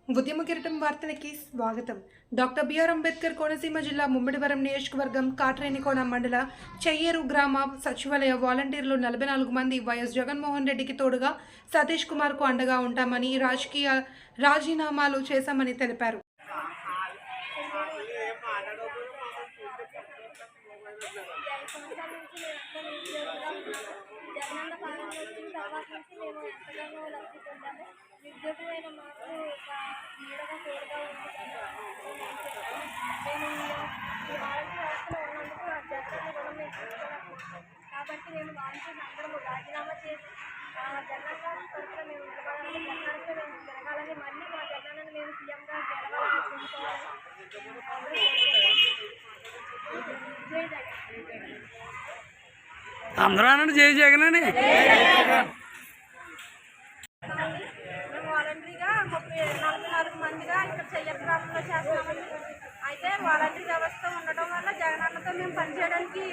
ఉద్యమ కిరీటం వార్తలకి స్వాగతం. డాక్టర్ బిఆర్ అంబేద్కర్ కోనసీమ జిల్లా ముమ్మిడివరం నియోజకవర్గం కాట్రేనికోన మండల చెయ్యేరు గ్రామ సచివాలయ వాలంటీర్లు 44 మంది వైఎస్ జగన్మోహన్ రెడ్డికి తోడుగా సతీష్ కుమార్కు అండగా ఉంటామని రాజీనామాలు చేశామని తెలిపారు. జగనన్న పాలన వచ్చిన తర్వాత నుంచి మేము ఎంతగానో లబ్ధి పొందాము. నిరుద్యోగమైన మాకు ఒక నీడగా తోడుగా మేము ఈ వాలంటీర్ వ్యవస్థలో ఉన్నందుకు ఆ జగన్ రుణం మేము తీసుకోలేకపోతున్నాం. కాబట్టి మేము వాలంటీర్లు అందరము రాజీనామా చేసి జగన్ గారి తరఫున మేము నిలబడాలని, జగన్తో మేము జరగాలని, మళ్ళీ మా జగనన్నను మేము సీఎంగా గెలవాలని కోరుకోవాలని అందరూ అనండి జై జగన్ అని. మేము వాలంటరీగా 44 మందిగా ఇక్కడ చెయ్యర్ గ్రామంలో చేస్తున్నామండి. అయితే వాలంటీర్ వ్యవస్థ ఉండటం వల్ల జగనన్నతో మేము పనిచేయడానికి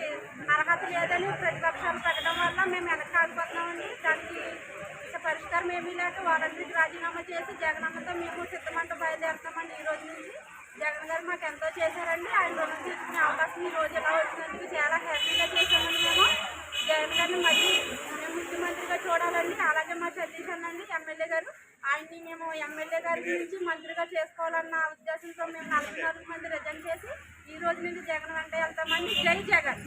అర్హత లేదని ప్రతిపక్షాలు పెట్టడం వల్ల మేము వెనక్కి ఆగిపోతున్నామండి. దానికి పరిష్కారం ఏమీ లేక వాలంటీర్కి రాజీనామా చేసి జగనన్నతో మేము సిద్ధమంటూ బయలుదేరుతామండి. ఈ రోజు నుంచి జగన్ గారు మాకు ఎంతో చేశారండి. ఆయన రుణం తీసుకునే అవకాశం ఈ రోజు ఎలా వచ్చినందుకు చాలా హ్యాపీగా చేశామండి. మేము జగన్ గారిని మళ్ళీ మేము ముఖ్యమంత్రిగా చూడాలండి. అలాగే మా సతీష్ అన్నండి ఎమ్మెల్యే గారు, ఆయన్ని మేము ఎమ్మెల్యే గారి నుంచి మంత్రిగా చేసుకోవాలన్న ఉద్దేశంతో మేము 44 మంది రిజైన్ చేసి ఈ రోజు నుంచి జగన్ వెంట వెళ్తామండి. జై జగన్.